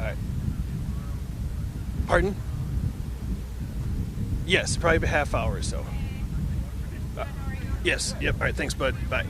All right. Pardon? Yes, probably a half hour or so. Uh, yes. Yep. All right. Thanks, bud. Bye.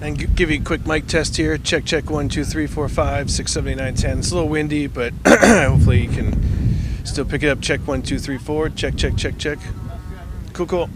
And give you a quick mic test here. Check, check, 1, 2, 3, 4, 5, 6, 7, 8, 9, 10. It's a little windy, but hopefully you can still pick it up. Check, 1, 2, 3, 4. Check, check, check, check. Cool, cool.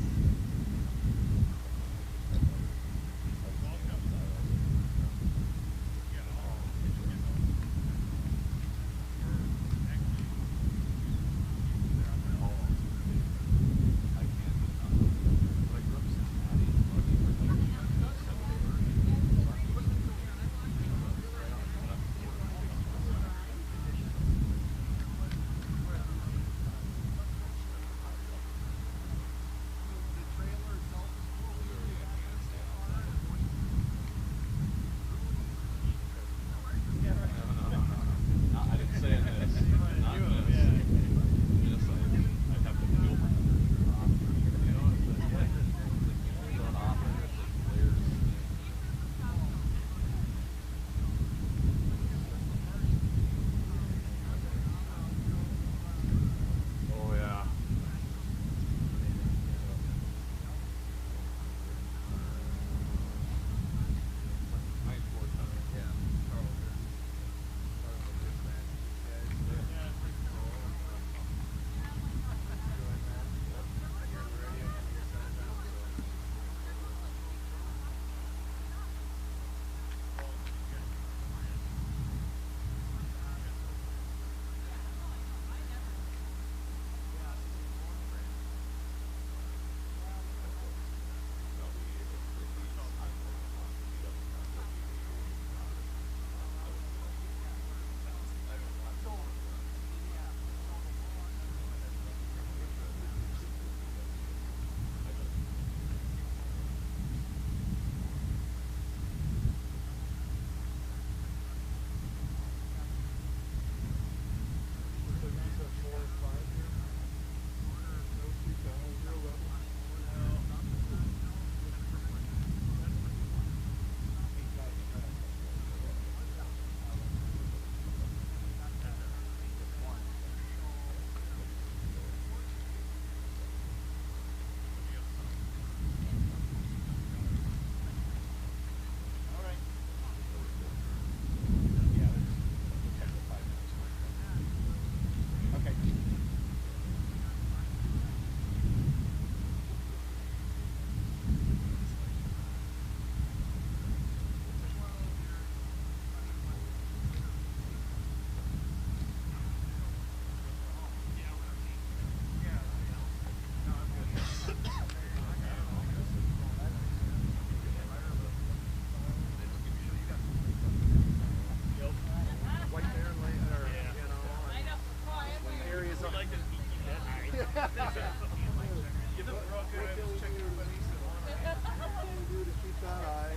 do to keep that eye.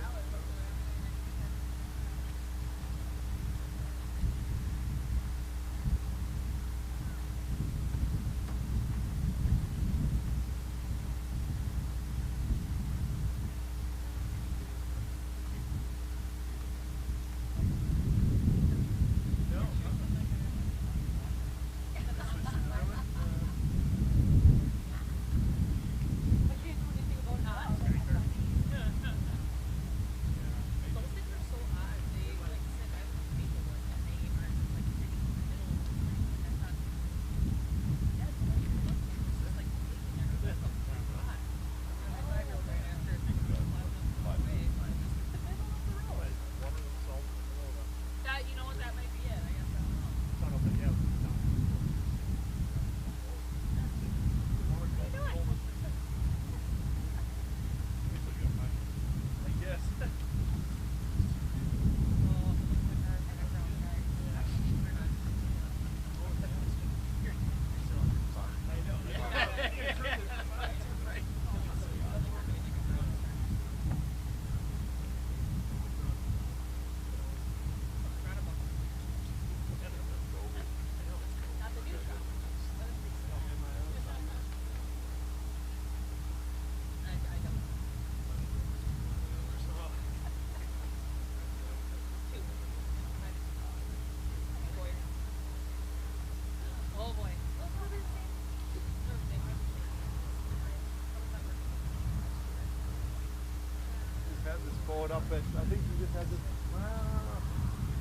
Boat up at, I think you just had this,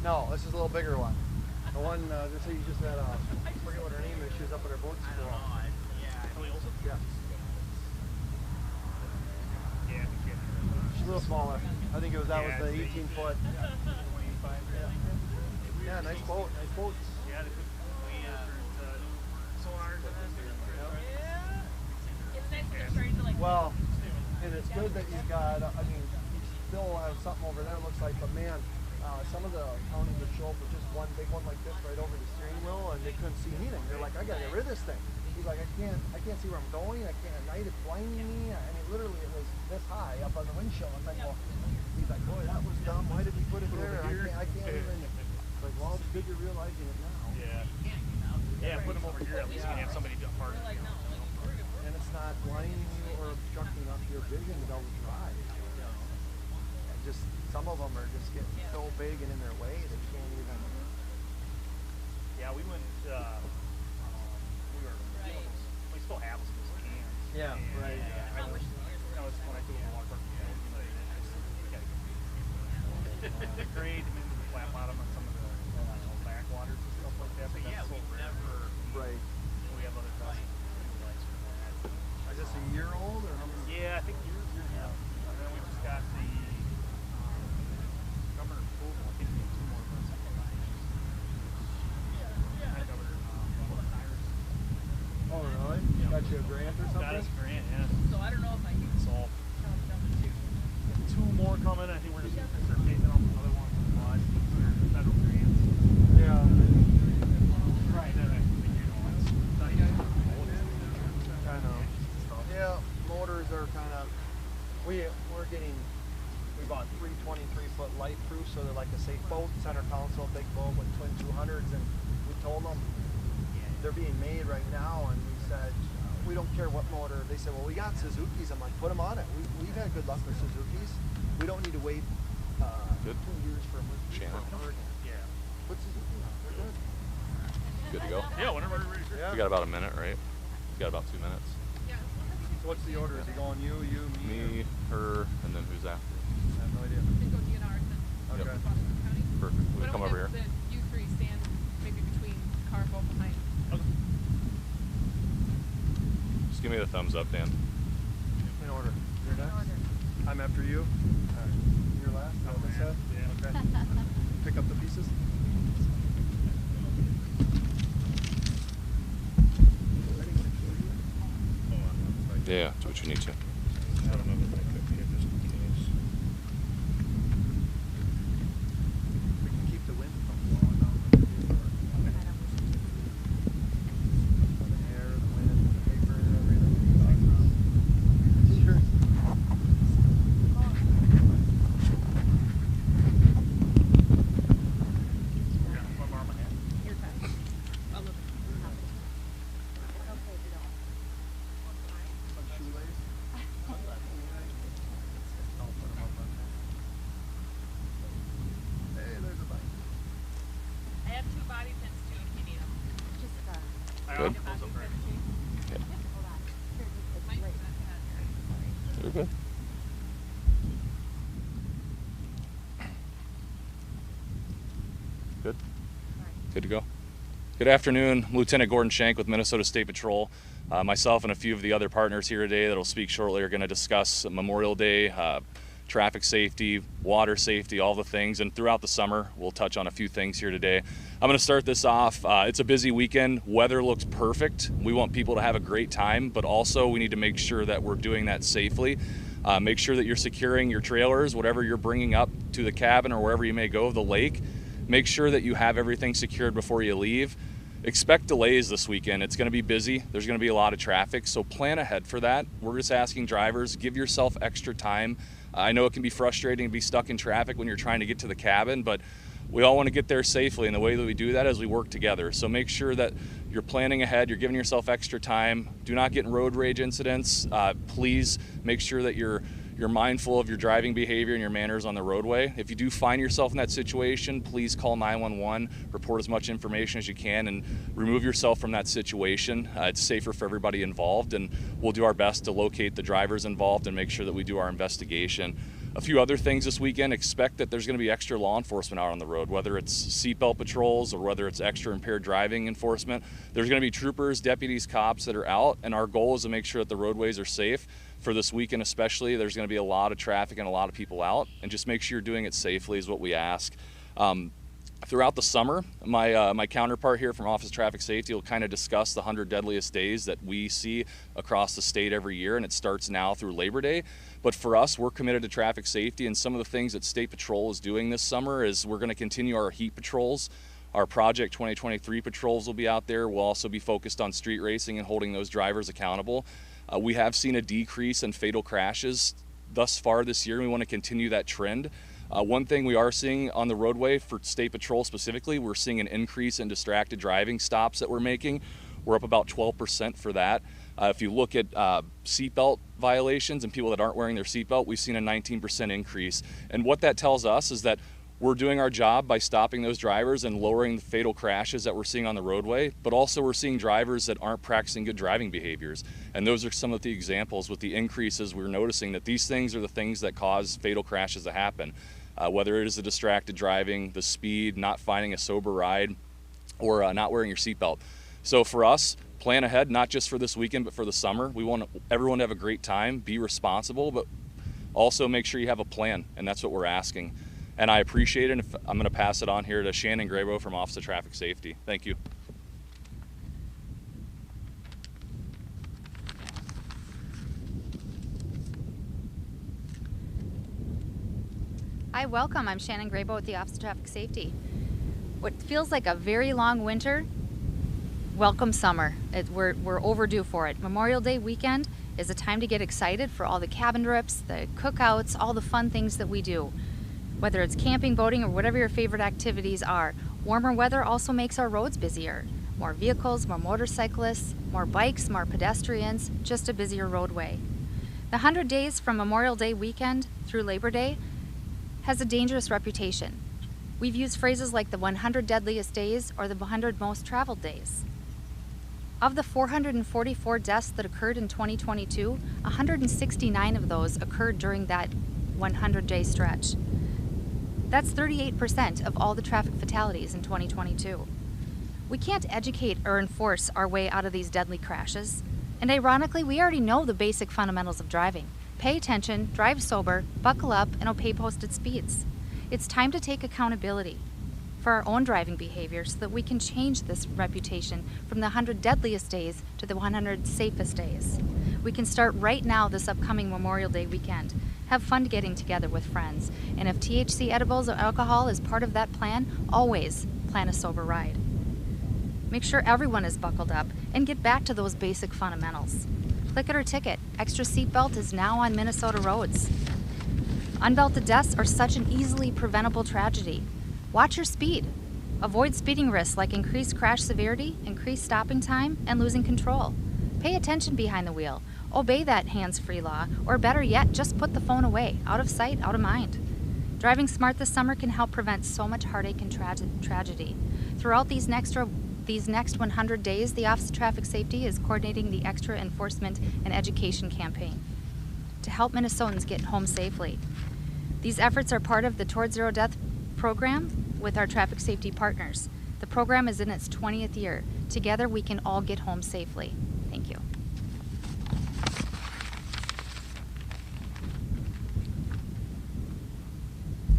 no, this is a little bigger one. The one, just say you just had, I forget what her name is, she was up at her boat school. Yeah. She's a little smaller. I think that was the 18 foot. Yeah, nice boat, nice boats. Yeah, they put sonars in it. It's nice when they're starting to like. Well, and it's good that you've got, I mean, still have something over there, it looks like, but man, some of the counties would show up with just one big one like this right over the steering wheel, and they couldn't see anything. They're like, I gotta get rid of this thing. He's like, I can't see where I'm going. I can't. At night it's blinding me. I mean, literally, it was this high up on the windshield. I'm like, well, he's like, boy, that was dumb. Why did we put it there? I can't even. Like, well, it's good you're realizing it now. Yeah, put them over here. At least you can have somebody do a part. And it's not blinding you or obstructing up your vision to be able to drive. Just some of them are just getting so big and in their way they can't even. Yeah, we went. We still have some of those cans. Yeah, right. I was when I do a water park. The grade and the flat bottom on some of the backwaters and stuff like that. But yeah, we never. Right. We have other guys. Is this a year old or how many? Yeah, I think year and a half. And then we just got the governor approval. I think we have 2 more months. Oh, really? Yeah. Got you a grant or something? Got us a grant, yeah. So I don't know if I can So, count number 2. 2 more coming. I think we're just going to start phasing out another one. Federal grants. Yeah. Right. I know. Yeah, motors are kind of. We bought 3 23-foot light proof, so they're like a safe boat. Center console, big boat with twin 200s, and we told them they're being made right now, and we said we don't care what motor. They said, well, we got Suzuki's. I'm like, put them on it. We've had good luck with Suzuki's. We don't need to wait 2 years for a Shannon. Yeah. Put Suzuki on. They're good. Good to go. Yeah, whenever we're ready. Yeah. We got about a minute, right? We got about 2 minutes. So what's the order? Is he going you, Me, her, and then who's after? I have no idea. They go DNR then Okay. Washington County. Perfect. Why We'll don't come we over here. have the U3 stand maybe between car and boat behind. Just give me the thumbs up, Dan. In order. You're next? order. I'm after you. All right. You're last? Is that what they said? Yeah. Okay. Pick up the pieces. Yeah, do what you need to. I don't know if I could be just in case. We can keep the wind from blowing down the air, the wind, the paper, everything. T-shirts. Good. You're good. Good. Good to go. Good afternoon. I'm Lieutenant Gordon Shank with Minnesota State Patrol. Myself and a few of the other partners here today that will speak shortly are going to discuss Memorial Day, traffic safety, water safety, all the things. And throughout the summer, we'll touch on a few things here today. I'm going to start this off. It's a busy weekend. Weather looks perfect. We want people to have a great time, but also we need to make sure that we're doing that safely. Make sure that you're securing your trailers, whatever you're bringing up to the cabin or wherever you may go, the lake. Make sure that you have everything secured before you leave. Expect delays this weekend. It's going to be busy. There's going to be a lot of traffic, so plan ahead for that. We're just asking drivers, give yourself extra time. I know it can be frustrating to be stuck in traffic when you're trying to get to the cabin, but we all want to get there safely, and the way that we do that is we work together. So make sure that you're planning ahead, you're giving yourself extra time. Do not get in road rage incidents. Please make sure that you're mindful of your driving behavior and your manners on the roadway. If you do find yourself in that situation, please call 911, report as much information as you can, and remove yourself from that situation. It's safer for everybody involved, and we'll do our best to locate the drivers involved and make sure that we do our investigation. A few other things this weekend: expect that there's going to be extra law enforcement out on the road, whether it's seatbelt patrols or whether it's extra impaired driving enforcement. There's going to be troopers, deputies, cops that are out, and our goal is to make sure that the roadways are safe. For this weekend especially, there's going to be a lot of traffic and a lot of people out, and just make sure you're doing it safely is what we ask. Throughout the summer, my counterpart here from Office of Traffic Safety will kind of discuss the 100 deadliest days that we see across the state every year, and it starts now through Labor Day. But for us, we're committed to traffic safety, and some of the things that State Patrol is doing this summer is we're going to continue our heat patrols. Our Project 2023 patrols will be out there. We'll also be focused on street racing and holding those drivers accountable. We have seen a decrease in fatal crashes thus far this year, and we want to continue that trend. One thing we are seeing on the roadway for State Patrol specifically, we're seeing an increase in distracted driving stops that we're making. We're up about 12% for that. If you look at seatbelt violations and people that aren't wearing their seatbelt, we've seen a 19% increase. And what that tells us is that we're doing our job by stopping those drivers and lowering the fatal crashes that we're seeing on the roadway, but also we're seeing drivers that aren't practicing good driving behaviors. And those are some of the examples with the increases. We're noticing that these things are the things that cause fatal crashes to happen. Whether it is the distracted driving, the speed, not finding a sober ride, or not wearing your seatbelt. So for us, plan ahead, not just for this weekend, but for the summer. We want everyone to have a great time, be responsible, but also make sure you have a plan, and that's what we're asking. And I appreciate it. I'm going to pass it on here to Shannon Grabo from Office of Traffic Safety. Thank you. Hi, welcome. I'm Shannon Grabo with the Office of Traffic Safety. What feels like a very long winter, welcome summer. We're overdue for it. Memorial Day weekend is a time to get excited for all the cabin trips, the cookouts, all the fun things that we do. Whether it's camping, boating, or whatever your favorite activities are, warmer weather also makes our roads busier. More vehicles, more motorcyclists, more bikes, more pedestrians, just a busier roadway. The 100 days from Memorial Day weekend through Labor Day has a dangerous reputation. We've used phrases like the 100 deadliest days or the 100 most traveled days. Of the 444 deaths that occurred in 2022, 169 of those occurred during that 100-day stretch. That's 38% of all the traffic fatalities in 2022. We can't educate or enforce our way out of these deadly crashes. And ironically, we already know the basic fundamentals of driving. Pay attention, drive sober, buckle up, and obey posted speeds. It's time to take accountability for our own driving behavior so that we can change this reputation from the 100 deadliest days to the 100 safest days. We can start right now this upcoming Memorial Day weekend. Have fun getting together with friends. And if THC edibles or alcohol is part of that plan, always plan a sober ride. Make sure everyone is buckled up and get back to those basic fundamentals. Click it or ticket. Extra seatbelt is now on Minnesota roads. Unbelted deaths are such an easily preventable tragedy. Watch your speed. Avoid speeding risks like increased crash severity, increased stopping time, and losing control. Pay attention behind the wheel. Obey that hands-free law, or better yet, just put the phone away, out of sight, out of mind. Driving smart this summer can help prevent so much heartache and tragedy. Throughout these next These next 100 days, the Office of Traffic Safety is coordinating the Extra Enforcement and Education campaign to help Minnesotans get home safely. These efforts are part of the Towards Zero Death program with our traffic safety partners. The program is in its 20th year. Together, we can all get home safely. Thank you.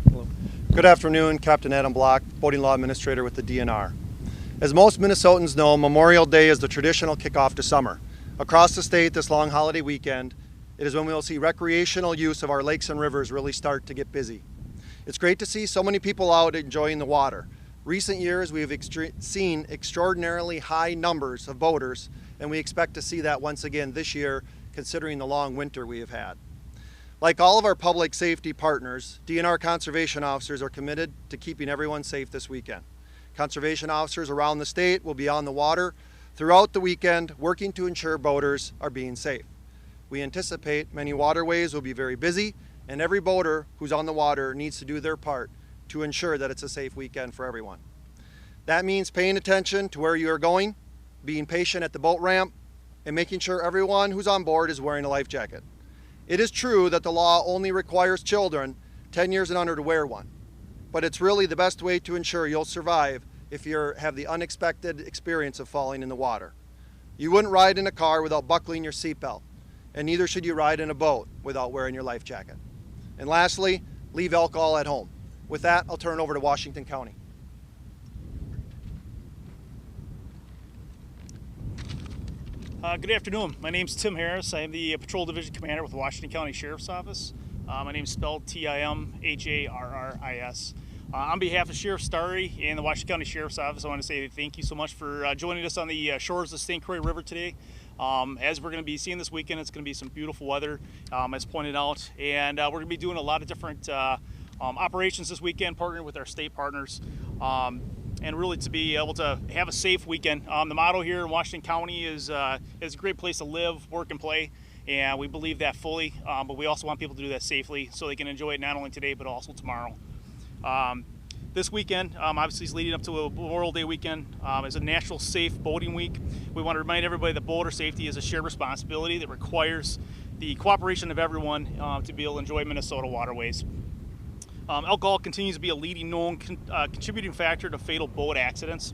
Hello. Good afternoon, Captain Adam Block, Boating Law Administrator with the DNR. As most Minnesotans know, Memorial Day is the traditional kickoff to summer. Across the state this long holiday weekend, it is when we will see recreational use of our lakes and rivers really start to get busy. It's great to see so many people out enjoying the water. Recent years, we have seen extraordinarily high numbers of boaters, and we expect to see that once again this year, considering the long winter we have had. Like all of our public safety partners, DNR conservation officers are committed to keeping everyone safe this weekend. Conservation officers around the state will be on the water throughout the weekend, working to ensure boaters are being safe. We anticipate many waterways will be very busy, and every boater who's on the water needs to do their part to ensure that it's a safe weekend for everyone. That means paying attention to where you are going, being patient at the boat ramp, and making sure everyone who's on board is wearing a life jacket. It is true that the law only requires children 10 years and under to wear one, but it's really the best way to ensure you'll survive if you have the unexpected experience of falling in the water. You wouldn't ride in a car without buckling your seatbelt, and neither should you ride in a boat without wearing your life jacket. And lastly, leave alcohol at home. With that, I'll turn it over to Washington County. Good afternoon. My name's Tim Harris. I am the Patrol Division Commander with the Washington County Sheriff's Office. My name is spelled Timharris. On behalf of Sheriff Starry and the Washington County Sheriff's Office, I want to say thank you so much for joining us on the shores of St. Croix River today. As we're going to be seeing this weekend, it's going to be some beautiful weather, as pointed out, and we're going to be doing a lot of different operations this weekend, partnering with our state partners, and really to be able to have a safe weekend. The motto here in Washington County is a great place to live, work, and play, and we believe that fully, but we also want people to do that safely so they can enjoy it not only today but also tomorrow. This weekend, obviously, is leading up to a Memorial Day weekend. Is a National Safe Boating Week. We want to remind everybody that boater safety is a shared responsibility that requires the cooperation of everyone to be able to enjoy Minnesota waterways. Alcohol continues to be a leading known contributing factor to fatal boat accidents.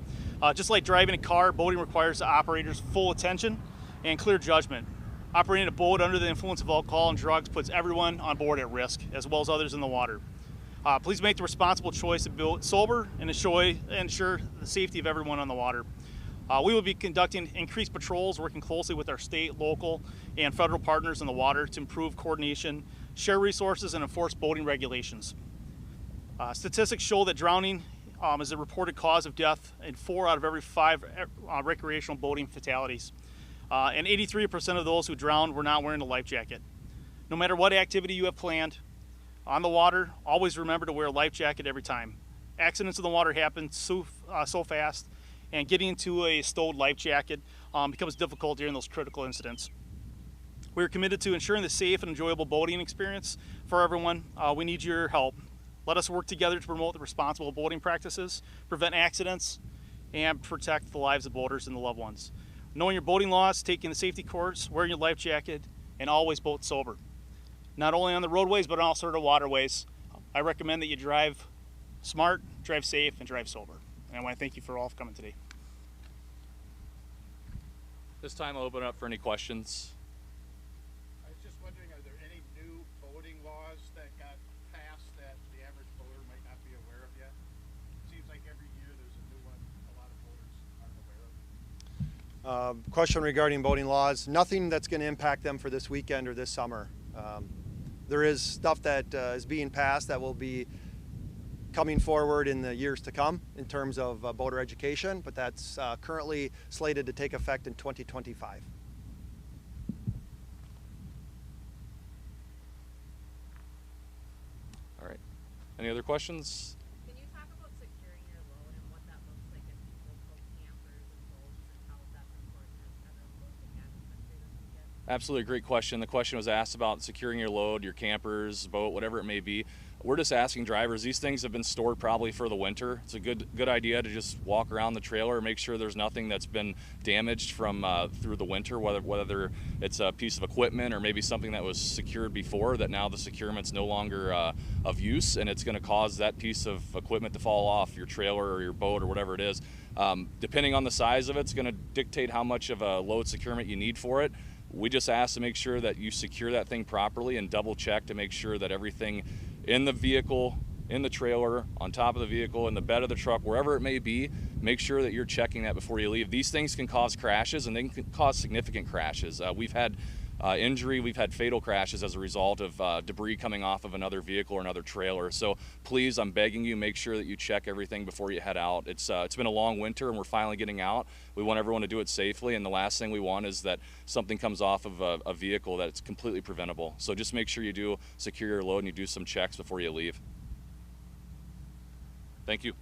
Just like driving a car, boating requires the operator's full attention and clear judgment. Operating a boat under the influence of alcohol and drugs puts everyone on board at risk, as well as others in the water. Please make the responsible choice to boat sober and ensure the safety of everyone on the water. We will be conducting increased patrols, working closely with our state, local, and federal partners in the water to improve coordination, share resources, and enforce boating regulations. Statistics show that drowning is a reported cause of death in 4 out of every 5 recreational boating fatalities. And 83% of those who drowned were not wearing a life jacket. No matter what activity you have planned on the water, always remember to wear a life jacket every time. Accidents in the water happen so fast, and getting into a stowed life jacket becomes difficult during those critical incidents. We are committed to ensuring the safe and enjoyable boating experience for everyone. We need your help. Let us work together to promote the responsible boating practices, prevent accidents, and protect the lives of boaters and the loved ones. Knowing your boating laws, taking the safety course, wearing your life jacket, and always boat sober. Not only on the roadways, but also the waterways. I recommend that you drive smart, drive safe, and drive sober. And I want to thank you for all for coming today. This time I'll open it up for any questions. I was just wondering, are there any new boating laws that got passed that the average boater might not be aware of yet? Seems like every year there's a new one a lot of boaters aren't aware of. Question regarding boating laws. Nothing that's going to impact them for this weekend or this summer. There is stuff that is being passed that will be coming forward in the years to come in terms of boater education, but that's currently slated to take effect in 2025. All right. Any other questions? Can you talk about securing your load and what that looks like if people tow campers and boats and how that's important as everyone looking at especially this weekend? Absolutely, great question. The question was asked about securing your load, your campers, boat, whatever it may be. we're just asking drivers, these things have been stored probably for the winter. It's a good idea to just walk around the trailer, make sure there's nothing that's been damaged from through the winter, whether it's a piece of equipment or maybe something that was secured before that now the securement's no longer of use, and it's going to cause that piece of equipment to fall off your trailer or your boat or whatever it is. Depending on the size of it, it's going to dictate how much of a load securement you need for it. We just ask to make sure that you secure that thing properly and double check to make sure that everything in the vehicle, in the trailer, on top of the vehicle, in the bed of the truck, wherever it may be, make sure that you're checking that before you leave. These things can cause crashes, and they can cause significant crashes. We've had injury, we've had fatal crashes as a result of debris coming off of another vehicle or another trailer. So please, I'm begging you, make sure that you check everything before you head out. It's been a long winter and we're finally getting out. We want everyone to do it safely, and the last thing we want is that something comes off of a vehicle that's completely preventable. So just make sure you do secure your load and you do some checks before you leave. Thank you.